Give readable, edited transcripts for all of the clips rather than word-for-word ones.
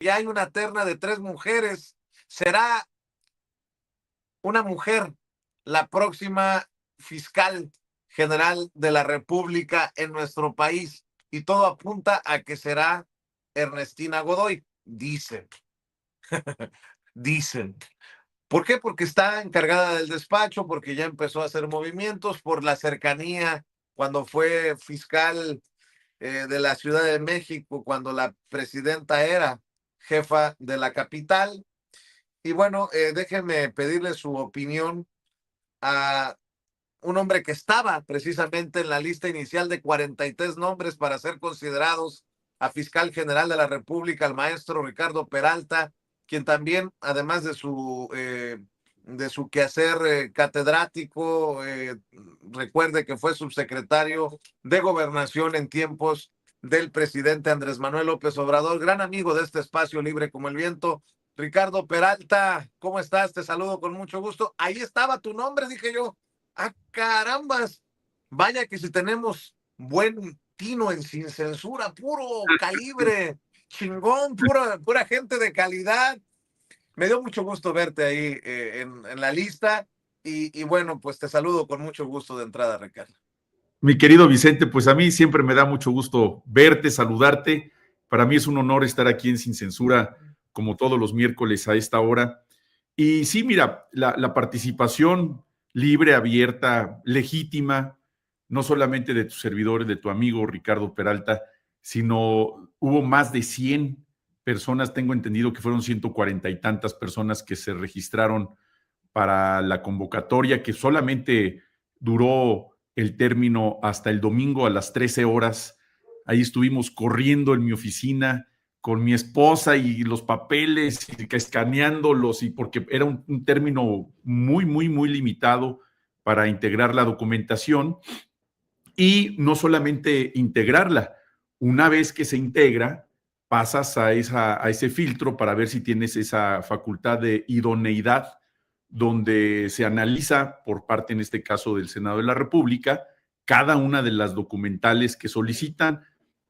Ya hay una terna de 3 mujeres. Será una mujer la próxima fiscal general de la República en nuestro país. Y todo apunta a que será Ernestina Godoy, dicen. Dicen. ¿Por qué? Porque está encargada del despacho, porque ya empezó a hacer movimientos, por la cercanía cuando fue fiscal de la Ciudad de México, cuando la presidenta era jefa de la capital. Y bueno, déjenme pedirle su opinión a un hombre que estaba precisamente en la lista inicial de 43 nombres para ser considerados a fiscal general de la República, el maestro Ricardo Peralta, quien también, además de su quehacer catedrático, recuerde que fue subsecretario de Gobernación en tiempos del presidente Andrés Manuel López Obrador, gran amigo de este espacio libre como el viento. Ricardo Peralta, ¿cómo estás? Te saludo con mucho gusto. Ahí estaba tu nombre, dije yo. ¡Ah, carambas! Vaya que si tenemos buen tino en Sin Censura, puro calibre, chingón, pura gente de calidad. Me dio mucho gusto verte ahí en la lista y bueno, pues te saludo con mucho gusto de entrada, Ricardo. Mi querido Vicente, pues a mí siempre me da mucho gusto verte, saludarte. Para mí es un honor estar aquí en Sin Censura, como todos los miércoles a esta hora. Y sí, mira, la participación libre, abierta, legítima, no solamente de tus servidores, de tu amigo Ricardo Peralta, sino hubo más de 100 personas, tengo entendido que fueron 140 y tantas personas que se registraron para la convocatoria, que solamente duró el término hasta el domingo a las 13 horas. Ahí estuvimos corriendo en mi oficina con mi esposa y los papeles, y escaneándolos, y porque era un término muy limitado para integrar la documentación. Y no solamente integrarla, una vez que se integra, pasas a ese filtro para ver si tienes esa facultad de idoneidad, donde se analiza por parte, en este caso, del Senado de la República, cada una de las documentales que solicitan.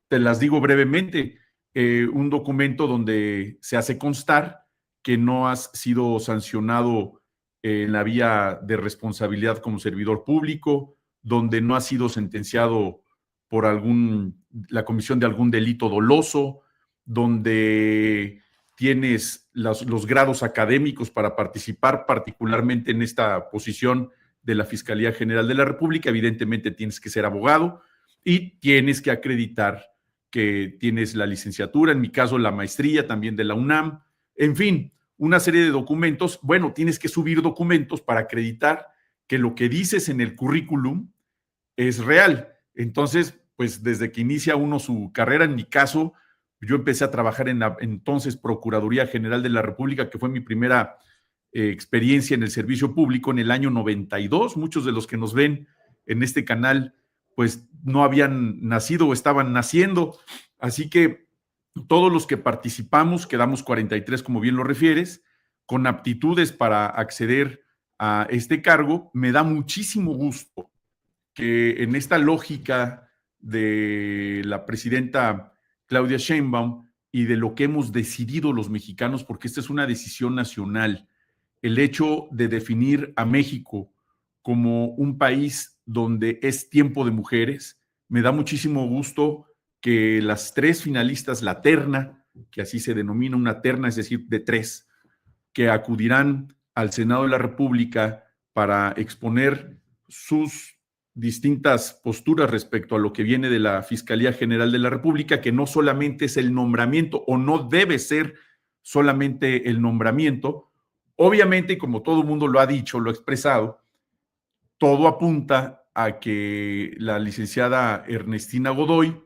Te las digo brevemente. Un documento donde se hace constar que no has sido sancionado en la vía de responsabilidad como servidor público, donde no has sido sentenciado por la comisión de algún delito doloso, donde tienes los grados académicos para participar particularmente en esta posición de la Fiscalía General de la República. Evidentemente tienes que ser abogado y tienes que acreditar que tienes la licenciatura, en mi caso la maestría también de la UNAM, en fin, una serie de documentos. Bueno, tienes que subir documentos para acreditar que lo que dices en el currículum es real. Entonces, pues desde que inicia uno su carrera, en mi caso, yo empecé a trabajar en la entonces Procuraduría General de la República, que fue mi primera experiencia en el servicio público en el año 92. Muchos de los que nos ven en este canal pues no habían nacido o estaban naciendo. Así que todos los que participamos, quedamos 43, como bien lo refieres, con aptitudes para acceder a este cargo. Me da muchísimo gusto que en esta lógica de la presidenta Claudia Sheinbaum y de lo que hemos decidido los mexicanos, porque esta es una decisión nacional, el hecho de definir a México como un país donde es tiempo de mujeres. Me da muchísimo gusto que las 3 finalistas, la terna, que así se denomina una terna, es decir, de 3, que acudirán al Senado de la República para exponer sus distintas posturas respecto a lo que viene de la Fiscalía General de la República, que no solamente es el nombramiento, o no debe ser solamente el nombramiento. Obviamente, como todo el mundo lo ha dicho, lo ha expresado, todo apunta a que la licenciada Ernestina Godoy,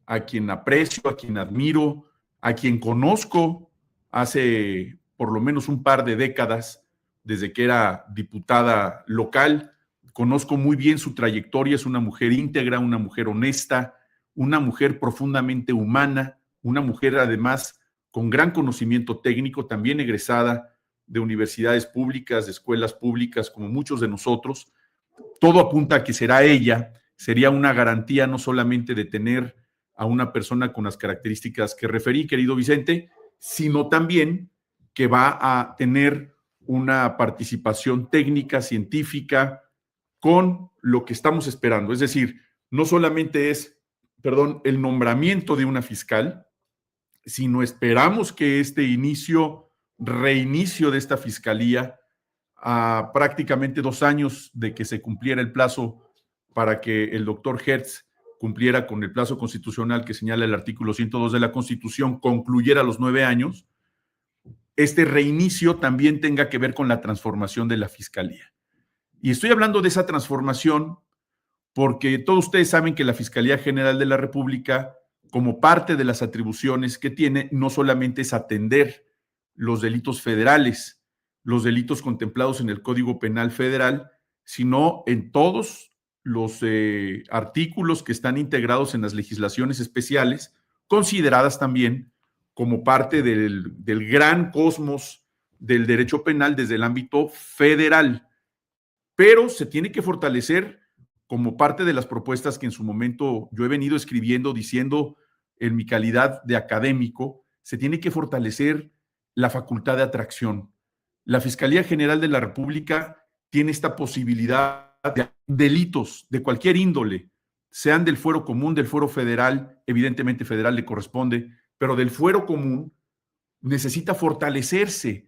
a quien aprecio, a quien admiro, a quien conozco hace por lo menos un par de décadas, desde que era diputada local, conozco muy bien su trayectoria. Es una mujer íntegra, una mujer honesta, una mujer profundamente humana, una mujer además con gran conocimiento técnico, también egresada de universidades públicas, de escuelas públicas, como muchos de nosotros. Todo apunta a que será ella. Sería una garantía no solamente de tener a una persona con las características que referí, querido Vicente, sino también que va a tener una participación técnica, científica, con lo que estamos esperando. Es decir, no solamente es, el nombramiento de una fiscal, sino esperamos que este reinicio de esta fiscalía, a prácticamente 2 años de que se cumpliera el plazo para que el doctor Hertz cumpliera con el plazo constitucional que señala el artículo 102 de la Constitución, concluyera los 9 años, este reinicio también tenga que ver con la transformación de la fiscalía. Y estoy hablando de esa transformación porque todos ustedes saben que la Fiscalía General de la República, como parte de las atribuciones que tiene, no solamente es atender los delitos federales, los delitos contemplados en el Código Penal Federal, sino en todos los artículos que están integrados en las legislaciones especiales, consideradas también como parte del gran cosmos del derecho penal desde el ámbito federal. Pero se tiene que fortalecer, como parte de las propuestas que en su momento yo he venido escribiendo, diciendo en mi calidad de académico, se tiene que fortalecer la facultad de atracción. La Fiscalía General de la República tiene esta posibilidad de delitos de cualquier índole, sean del fuero común, del fuero federal, evidentemente federal le corresponde, pero del fuero común necesita fortalecerse.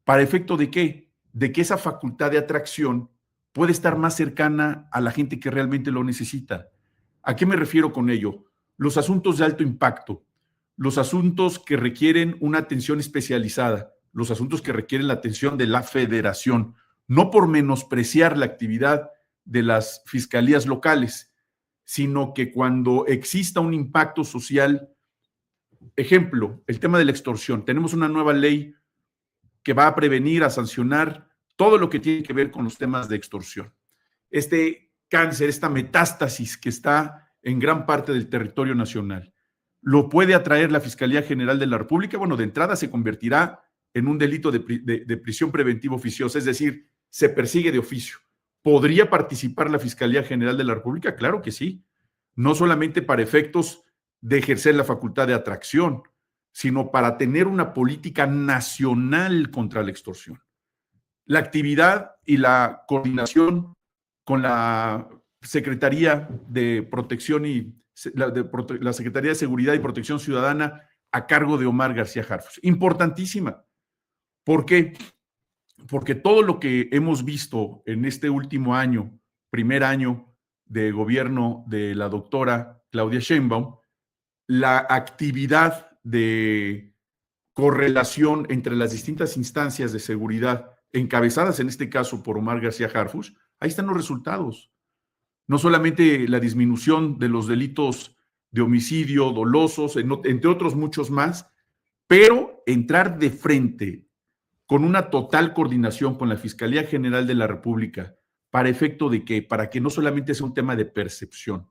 ¿Para efecto de qué? De que esa facultad de atracción puede estar más cercana a la gente que realmente lo necesita. ¿A qué me refiero con ello? Los asuntos de alto impacto, los asuntos que requieren una atención especializada, los asuntos que requieren la atención de la federación, no por menospreciar la actividad de las fiscalías locales, sino que cuando exista un impacto social, ejemplo, el tema de la extorsión, tenemos una nueva ley que va a prevenir, a sancionar todo lo que tiene que ver con los temas de extorsión. Este cáncer, esta metástasis que está en gran parte del territorio nacional, ¿lo puede atraer la Fiscalía General de la República? Bueno, de entrada se convertirá en un delito de prisión preventiva oficiosa, es decir, se persigue de oficio. ¿Podría participar la Fiscalía General de la República? Claro que sí. No solamente para efectos de ejercer la facultad de atracción, sino para tener una política nacional contra la extorsión. La actividad y la coordinación con la Secretaría de Protección y la Secretaría de Seguridad y Protección Ciudadana a cargo de Omar García Harfuch. Importantísima. ¿Por qué? Porque todo lo que hemos visto en este último año, primer año de gobierno de la doctora Claudia Sheinbaum, la actividad de correlación entre las distintas instancias de seguridad, encabezadas en este caso por Omar García Harfuch, ahí están los resultados. No solamente la disminución de los delitos de homicidio dolosos, entre otros muchos más, pero entrar de frente con una total coordinación con la Fiscalía General de la República, ¿para efecto de qué? Para que no solamente sea un tema de percepción,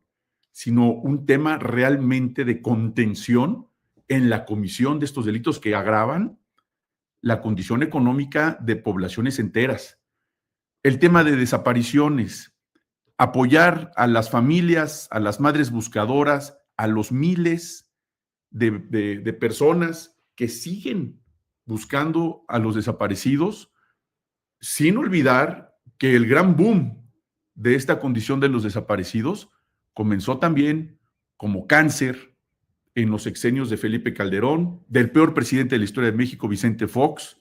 sino un tema realmente de contención en la comisión de estos delitos que agravan la condición económica de poblaciones enteras. El tema de desapariciones, apoyar a las familias, a las madres buscadoras, a los miles de personas que siguen buscando a los desaparecidos, sin olvidar que el gran boom de esta condición de los desaparecidos comenzó también como cáncer en los sexenios de Felipe Calderón, del peor presidente de la historia de México, Vicente Fox,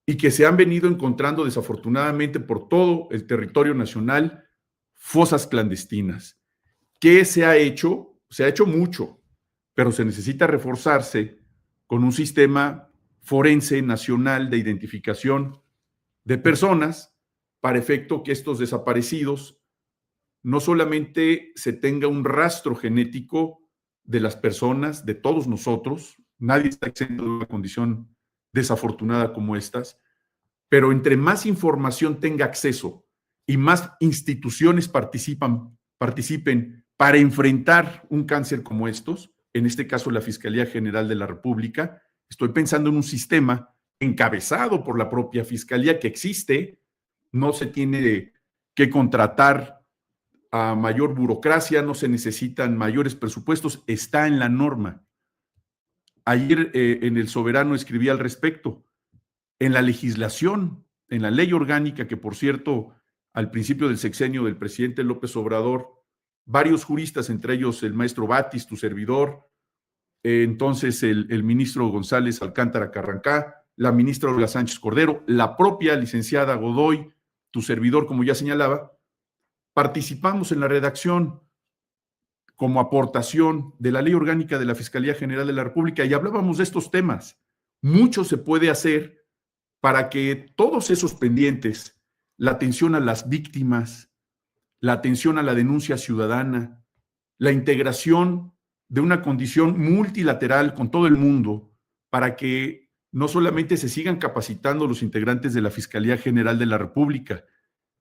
y que se han venido encontrando desafortunadamente por todo el territorio nacional fosas clandestinas. ¿Qué se ha hecho? Se ha hecho mucho, pero se necesita reforzarse con un sistema forense nacional de identificación de personas para efecto que estos desaparecidos no solamente se tenga un rastro genético de las personas, de todos nosotros, nadie está exento de una condición desafortunada como estas, pero entre más información tenga acceso y más instituciones participen para enfrentar un cáncer como estos, en este caso la Fiscalía General de la República, estoy pensando en un sistema encabezado por la propia Fiscalía que existe, no se tiene que contratar a mayor burocracia, no se necesitan mayores presupuestos, está en la norma. Ayer en El Soberano escribí al respecto. En la legislación, en la ley orgánica, que por cierto, al principio del sexenio del presidente López Obrador, varios juristas, entre ellos el maestro Batis, tu servidor, entonces el ministro González Alcántara Carrancá, la ministra Olga Sánchez Cordero, la propia licenciada Godoy, tu servidor, como ya señalaba, participamos en la redacción como aportación de la Ley Orgánica de la Fiscalía General de la República y hablábamos de estos temas. Mucho se puede hacer para que todos esos pendientes, la atención a las víctimas, la atención a la denuncia ciudadana, la integración de una condición multilateral con todo el mundo, para que no solamente se sigan capacitando los integrantes de la Fiscalía General de la República,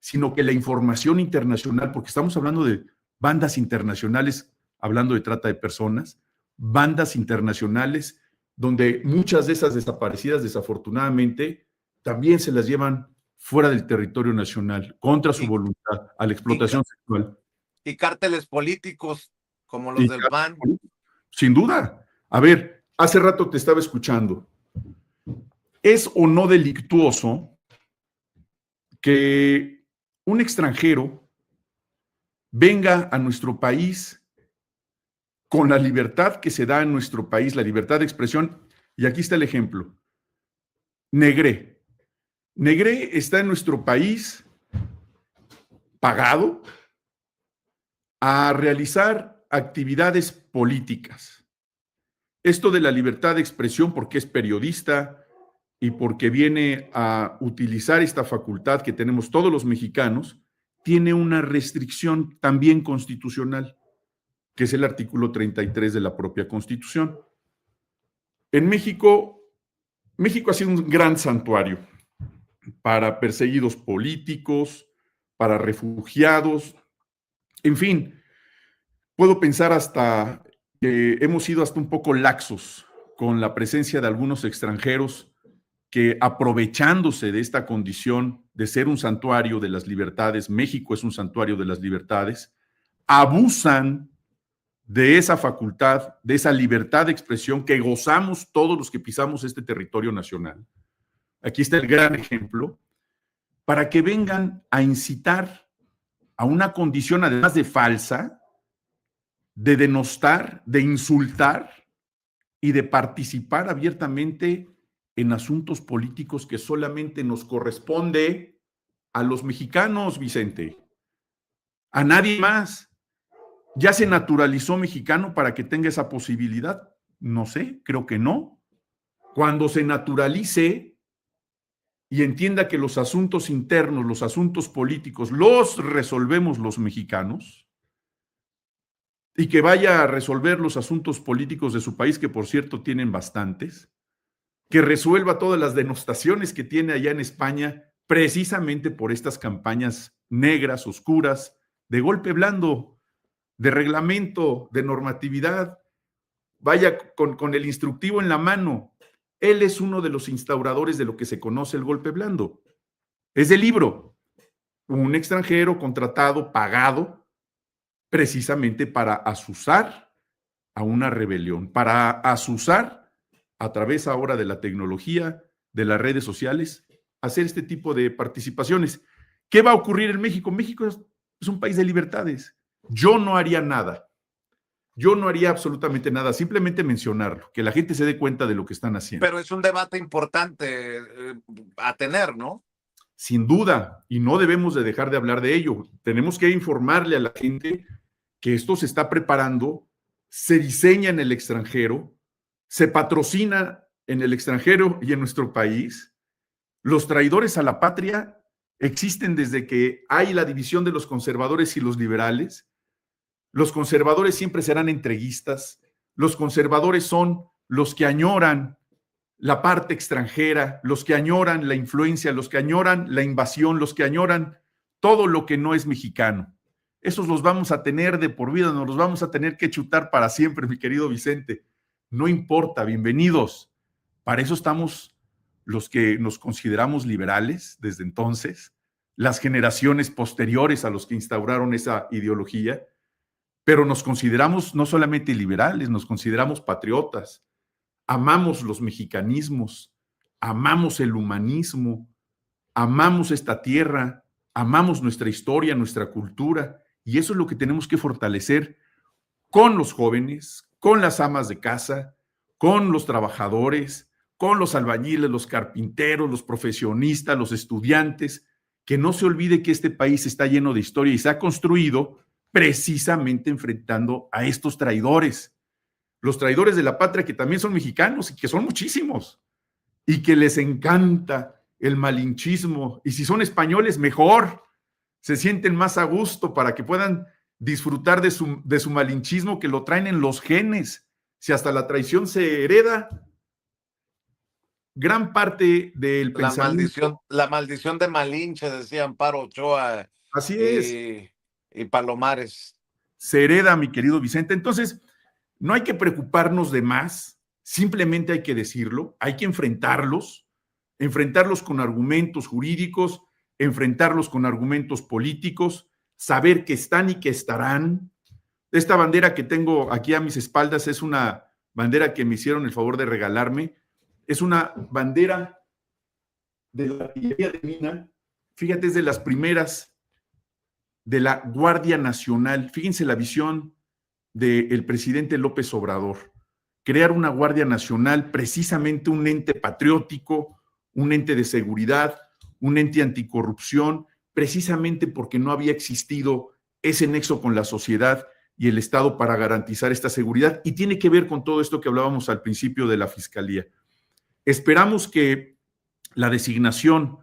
sino que la información internacional, porque estamos hablando de bandas internacionales, hablando de trata de personas, bandas internacionales, donde muchas de esas desaparecidas, desafortunadamente, también se las llevan fuera del territorio nacional, contra su voluntad, a la explotación sexual. Y cárteles políticos, como los del PAN. Sin duda. A ver, hace rato te estaba escuchando. ¿Es o no delictuoso que un extranjero venga a nuestro país con la libertad que se da en nuestro país, la libertad de expresión? Y aquí está el ejemplo. Negré. Negré está en nuestro país pagado a realizar actividades políticas. Esto de la libertad de expresión, porque es periodista y porque viene a utilizar esta facultad que tenemos todos los mexicanos, tiene una restricción también constitucional, que es el artículo 33 de la propia Constitución. En México, México ha sido un gran santuario para perseguidos políticos, para refugiados, en fin, puedo pensar hasta que hemos sido hasta un poco laxos con la presencia de algunos extranjeros que, aprovechándose de esta condición de ser un santuario de las libertades, México es un santuario de las libertades, abusan de esa facultad, de esa libertad de expresión que gozamos todos los que pisamos este territorio nacional. Aquí está el gran ejemplo, para que vengan a incitar a una condición, además de falsa, de denostar, de insultar y de participar abiertamente en asuntos políticos que solamente nos corresponde a los mexicanos, Vicente, a nadie más. ¿Ya se naturalizó mexicano para que tenga esa posibilidad? No sé, creo que no. Cuando se naturalice y entienda que los asuntos internos, los asuntos políticos, los resolvemos los mexicanos, y que vaya a resolver los asuntos políticos de su país, que por cierto tienen bastantes, que resuelva todas las denostaciones que tiene allá en España, precisamente por estas campañas negras, oscuras, de golpe blando, de reglamento, de normatividad. Vaya con el instructivo en la mano. Él es uno de los instauradores de lo que se conoce el golpe blando. Es del libro. Un extranjero contratado, pagado, precisamente para azuzar a una rebelión, para azuzar a través ahora de la tecnología, de las redes sociales, hacer este tipo de participaciones. ¿Qué va a ocurrir en México? México es un país de libertades. Yo no haría nada. Yo no haría absolutamente nada, simplemente mencionarlo, que la gente se dé cuenta de lo que están haciendo. Pero es un debate importante a tener, ¿no? Sin duda, y no debemos de dejar de hablar de ello. Tenemos que informarle a la gente que esto se está preparando, se diseña en el extranjero, se patrocina en el extranjero y en nuestro país. Los traidores a la patria existen desde que hay la división de los conservadores y los liberales. Los conservadores siempre serán entreguistas. Los conservadores son los que añoran la parte extranjera, los que añoran la influencia, los que añoran la invasión, los que añoran todo lo que no es mexicano. Esos los vamos a tener de por vida, nos los vamos a tener que chutar para siempre, mi querido Vicente. No importa, bienvenidos. Para eso estamos los que nos consideramos liberales desde entonces, las generaciones posteriores a los que instauraron esa ideología, pero nos consideramos no solamente liberales, nos consideramos patriotas, amamos los mexicanismos, amamos el humanismo, amamos esta tierra, amamos nuestra historia, nuestra cultura, y eso es lo que tenemos que fortalecer con los jóvenes, con las amas de casa, con los trabajadores, con los albañiles, los carpinteros, los profesionistas, los estudiantes, que no se olvide que este país está lleno de historia y se ha construido precisamente enfrentando a estos traidores, los traidores de la patria que también son mexicanos y que son muchísimos y que les encanta el malinchismo, y si son españoles mejor, se sienten más a gusto para que puedan disfrutar de su malinchismo, que lo traen en los genes. Si hasta la traición se hereda, gran parte del pensamiento. La maldición de Malinche, decía Amparo Ochoa Así es. y Palomares. Se hereda, mi querido Vicente. Entonces, no hay que preocuparnos de más, simplemente hay que decirlo, hay que enfrentarlos con argumentos jurídicos, enfrentarlos con argumentos políticos, saber que están y que estarán. Esta bandera que tengo aquí a mis espaldas es una bandera que me hicieron el favor de regalarme. Es una bandera de la artillería de Mina. Fíjate, es de las primeras de la Guardia Nacional. Fíjense la visión del presidente López Obrador. Crear una Guardia Nacional, precisamente un ente patriótico, un ente de seguridad, un ente anticorrupción, precisamente porque no había existido ese nexo con la sociedad y el Estado para garantizar esta seguridad, y tiene que ver con todo esto que hablábamos al principio de la Fiscalía. Esperamos que la designación,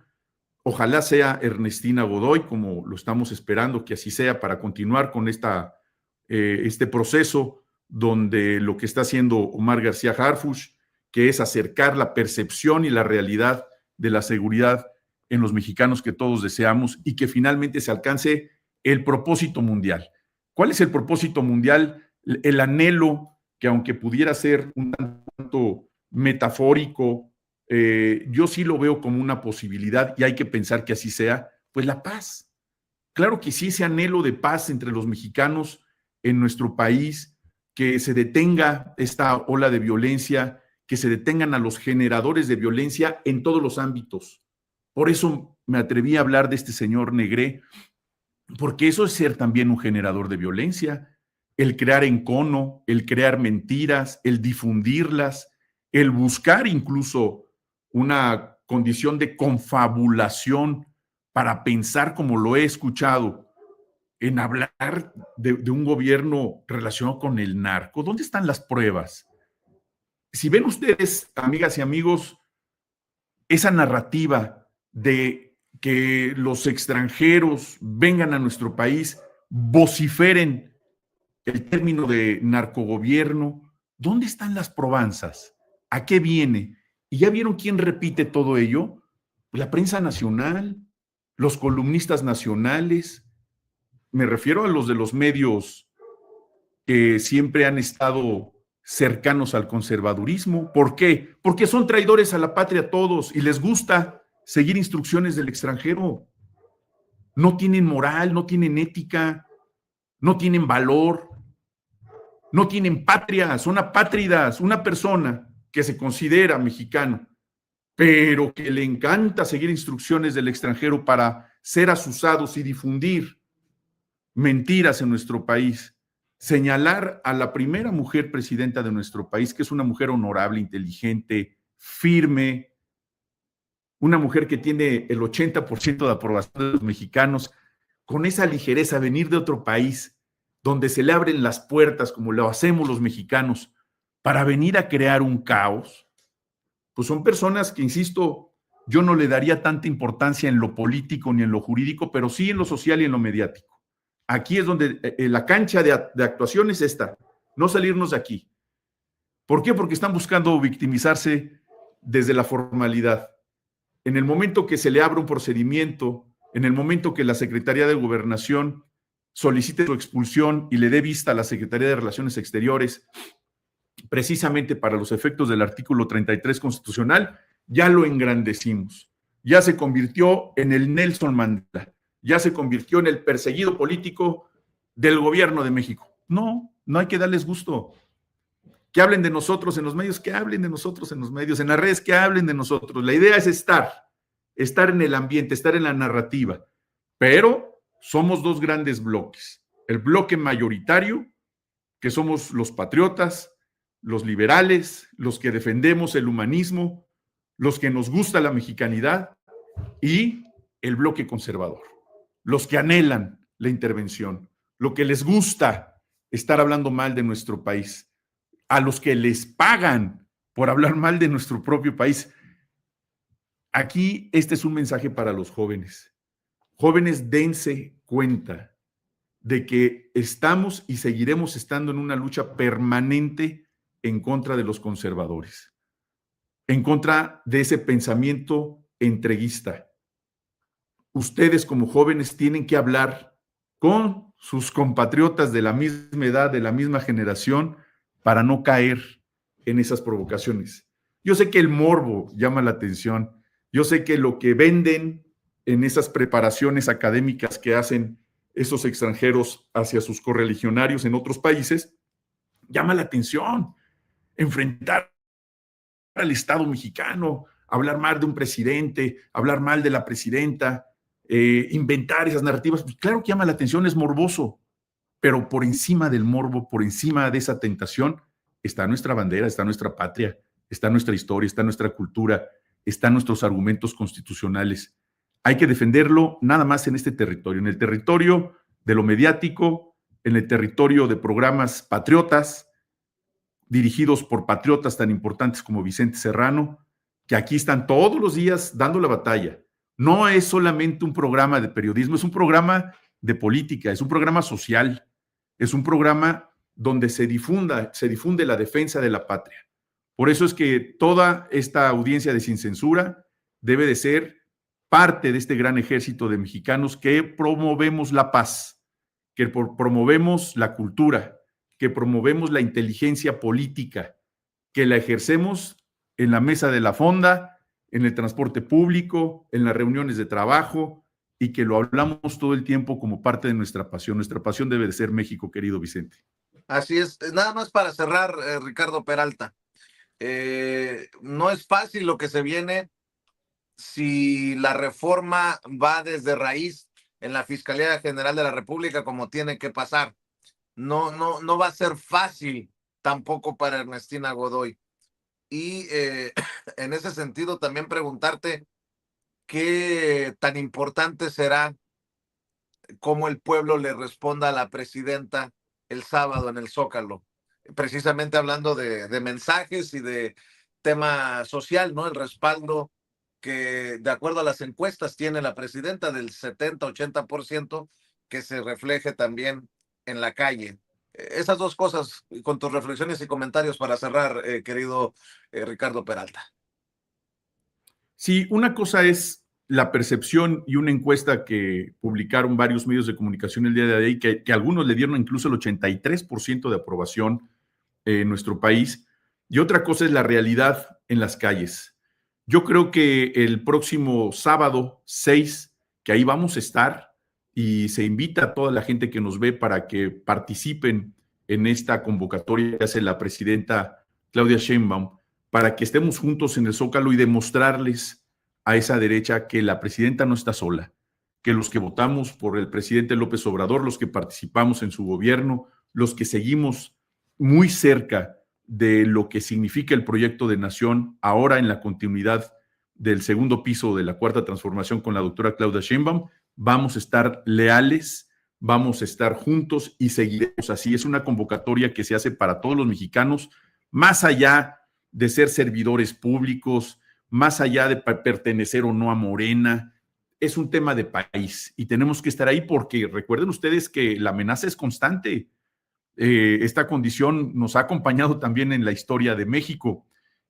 ojalá sea Ernestina Godoy, como lo estamos esperando que así sea, para continuar con este proceso donde lo que está haciendo Omar García Harfuch, que es acercar la percepción y la realidad de la seguridad en los mexicanos que todos deseamos, y que finalmente se alcance el propósito mundial. ¿Cuál es el propósito mundial? El anhelo, que aunque pudiera ser un tanto metafórico, yo sí lo veo como una posibilidad, y hay que pensar que así sea, pues la paz. Claro que sí, ese anhelo de paz entre los mexicanos en nuestro país, que se detenga esta ola de violencia, que se detengan a los generadores de violencia en todos los ámbitos. Por eso me atreví a hablar de este señor Negré, porque eso es ser también un generador de violencia, el crear encono, el crear mentiras, el difundirlas, el buscar incluso una condición de confabulación para pensar, como lo he escuchado, en hablar de un gobierno relacionado con el narco. ¿Dónde están las pruebas? Si ven ustedes, amigas y amigos, esa narrativa de que los extranjeros vengan a nuestro país, vociferen el término de narcogobierno, ¿dónde están las probanzas? ¿A qué viene? ¿Y ya vieron quién repite todo ello? La prensa nacional, los columnistas nacionales. Me refiero a los de los medios que siempre han estado cercanos al conservadurismo. ¿Por qué? Porque son traidores a la patria todos y les gusta seguir instrucciones del extranjero. No tienen moral, no tienen ética, no tienen valor, no tienen patria, son apátridas. Una persona que se considera mexicano, pero que le encanta seguir instrucciones del extranjero para ser asusados y difundir mentiras en nuestro país, señalar a la primera mujer presidenta de nuestro país, que es una mujer honorable, inteligente, firme, una mujer que tiene el 80% de aprobación de los mexicanos, con esa ligereza, venir de otro país donde se le abren las puertas como lo hacemos los mexicanos para venir a crear un caos, pues son personas que, insisto, yo no le daría tanta importancia en lo político ni en lo jurídico, pero sí en lo social y en lo mediático. Aquí es donde la cancha de actuación es esta, no salirnos de aquí. ¿Por qué? Porque están buscando victimizarse desde la formalidad. En el momento que se le abra un procedimiento, en el momento que la Secretaría de Gobernación solicite su expulsión y le dé vista a la Secretaría de Relaciones Exteriores, precisamente para los efectos del artículo 33 constitucional, ya lo engrandecimos. Ya se convirtió en el Nelson Mandela, ya se convirtió en el perseguido político del gobierno de México. No, no hay que darles gusto. Que hablen de nosotros en los medios, que hablen de nosotros en los medios, en las redes, que hablen de nosotros. La idea es estar en el ambiente, estar en la narrativa. Pero somos dos grandes bloques. El bloque mayoritario, que somos los patriotas, los liberales, los que defendemos el humanismo, los que nos gusta la mexicanidad, y el bloque conservador, los que anhelan la intervención, lo que les gusta estar hablando mal de nuestro país, a los que les pagan por hablar mal de nuestro propio país. Aquí este es un mensaje para los jóvenes. Jóvenes, dense cuenta de que estamos y seguiremos estando en una lucha permanente en contra de los conservadores, en contra de ese pensamiento entreguista. Ustedes como jóvenes tienen que hablar con sus compatriotas de la misma edad, de la misma generación, para no caer en esas provocaciones. Yo sé que el morbo llama la atención, yo sé que lo que venden en esas preparaciones académicas que hacen esos extranjeros hacia sus correligionarios en otros países, llama la atención. Enfrentar al Estado mexicano, hablar mal de un presidente, hablar mal de la presidenta, inventar esas narrativas, pues claro que llama la atención, es morboso, pero por encima del morbo, por encima de esa tentación, está nuestra bandera, está nuestra patria, está nuestra historia, está nuestra cultura, están nuestros argumentos constitucionales. Hay que defenderlo nada más en este territorio, en el territorio de lo mediático, en el territorio de programas patriotas, dirigidos por patriotas tan importantes como Vicente Serrano, que aquí están todos los días dando la batalla. No es solamente un programa de periodismo, es un programa de política, es un programa social, es un programa donde se difunde la defensa de la patria. Por eso es que toda esta audiencia de Sin Censura debe de ser parte de este gran ejército de mexicanos que promovemos la paz, que promovemos la cultura, que promovemos la inteligencia política, que la ejercemos en la mesa de la fonda, en el transporte público, en las reuniones de trabajo, y que lo hablamos todo el tiempo como parte de nuestra pasión. Nuestra pasión debe de ser México, querido Vicente. Así es. Nada más para cerrar, Ricardo Peralta. No es fácil lo que se viene si la reforma va desde raíz en la Fiscalía General de la República como tiene que pasar. No va a ser fácil tampoco para Ernestina Godoy. Y en ese sentido también preguntarte qué tan importante será cómo el pueblo le responda a la presidenta el sábado en el Zócalo, precisamente hablando de mensajes y de tema social, ¿no? El respaldo que, de acuerdo a las encuestas, tiene la presidenta del 70-80%, que se refleje también en la calle. Esas dos cosas, con tus reflexiones y comentarios para cerrar, querido Ricardo Peralta. Sí, una cosa es la percepción y una encuesta que publicaron varios medios de comunicación el día de hoy, que algunos le dieron incluso el 83% de aprobación en nuestro país. Y otra cosa es la realidad en las calles. Yo creo que el próximo sábado 6, que ahí vamos a estar, y se invita a toda la gente que nos ve para que participen en esta convocatoria que hace la presidenta Claudia Sheinbaum, para que estemos juntos en el Zócalo y demostrarles a esa derecha que la presidenta no está sola, que los que votamos por el presidente López Obrador, los que participamos en su gobierno, los que seguimos muy cerca de lo que significa el proyecto de nación, ahora en la continuidad del segundo piso de la Cuarta Transformación con la doctora Claudia Sheinbaum, vamos a estar leales, vamos a estar juntos y seguiremos así. Es una convocatoria que se hace para todos los mexicanos, más allá de ser servidores públicos, más allá de pertenecer o no a Morena. Es un tema de país y tenemos que estar ahí porque recuerden ustedes que la amenaza es constante. Esta condición nos ha acompañado también en la historia de México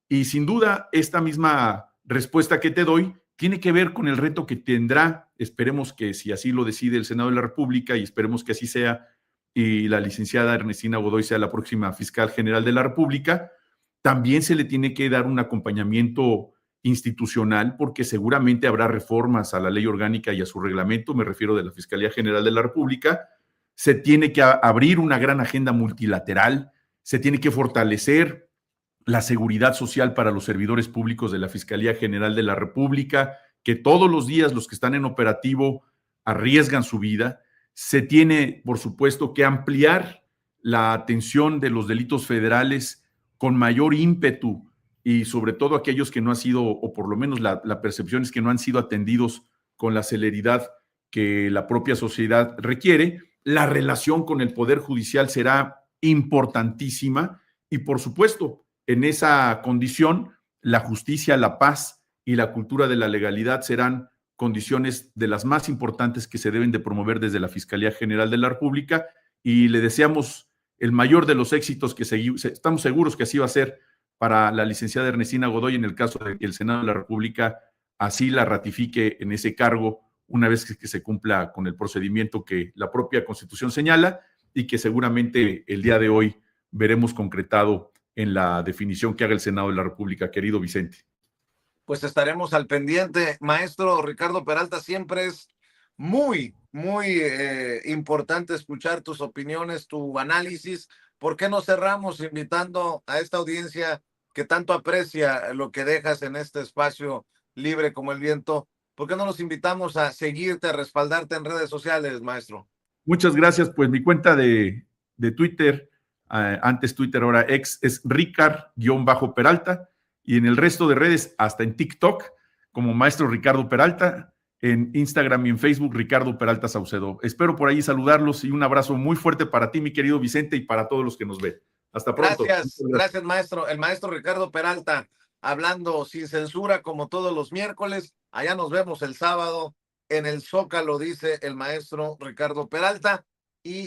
y sin duda esta misma respuesta que te doy tiene que ver con el reto que tendrá, esperemos que si así lo decide el Senado de la República y esperemos que así sea y la licenciada Ernestina Godoy sea la próxima fiscal general de la República, también se le tiene que dar un acompañamiento institucional porque seguramente habrá reformas a la ley orgánica y a su reglamento, me refiero de la Fiscalía General de la República. Se tiene que abrir una gran agenda multilateral, se tiene que fortalecer la seguridad social para los servidores públicos de la Fiscalía General de la República, que todos los días los que están en operativo arriesgan su vida. Se tiene, por supuesto, que ampliar la atención de los delitos federales con mayor ímpetu y sobre todo aquellos que no han sido, o por lo menos la percepción es que no han sido atendidos con la celeridad que la propia sociedad requiere. La relación con el Poder Judicial será importantísima y, por supuesto, en esa condición, la justicia, la paz y la cultura de la legalidad serán condiciones de las más importantes que se deben de promover desde la Fiscalía General de la República, y le deseamos el mayor de los éxitos, que estamos seguros que así va a ser para la licenciada Ernestina Godoy en el caso de que el Senado de la República así la ratifique en ese cargo una vez que se cumpla con el procedimiento que la propia Constitución señala y que seguramente el día de hoy veremos concretado en la definición que haga el Senado de la República, querido Vicente. Pues estaremos al pendiente. Maestro Ricardo Peralta, siempre es muy importante escuchar tus opiniones, tu análisis. ¿Por qué no cerramos invitando a esta audiencia que tanto aprecia lo que dejas en este espacio libre como el viento? ¿Por qué no los invitamos a seguirte, a respaldarte en redes sociales, maestro? Muchas gracias. Pues mi cuenta de Twitter, antes Twitter, ahora ex, es Ricard-Peralta, y en el resto de redes, hasta en TikTok, como Maestro Ricardo Peralta, en Instagram y en Facebook, Ricardo Peralta Saucedo. Espero por ahí saludarlos y un abrazo muy fuerte para ti, mi querido Vicente, y para todos los que nos ven. Hasta pronto. Gracias, maestro. El maestro Ricardo Peralta, hablando sin censura como todos los miércoles. Allá nos vemos el sábado en el Zócalo, dice el maestro Ricardo Peralta. Y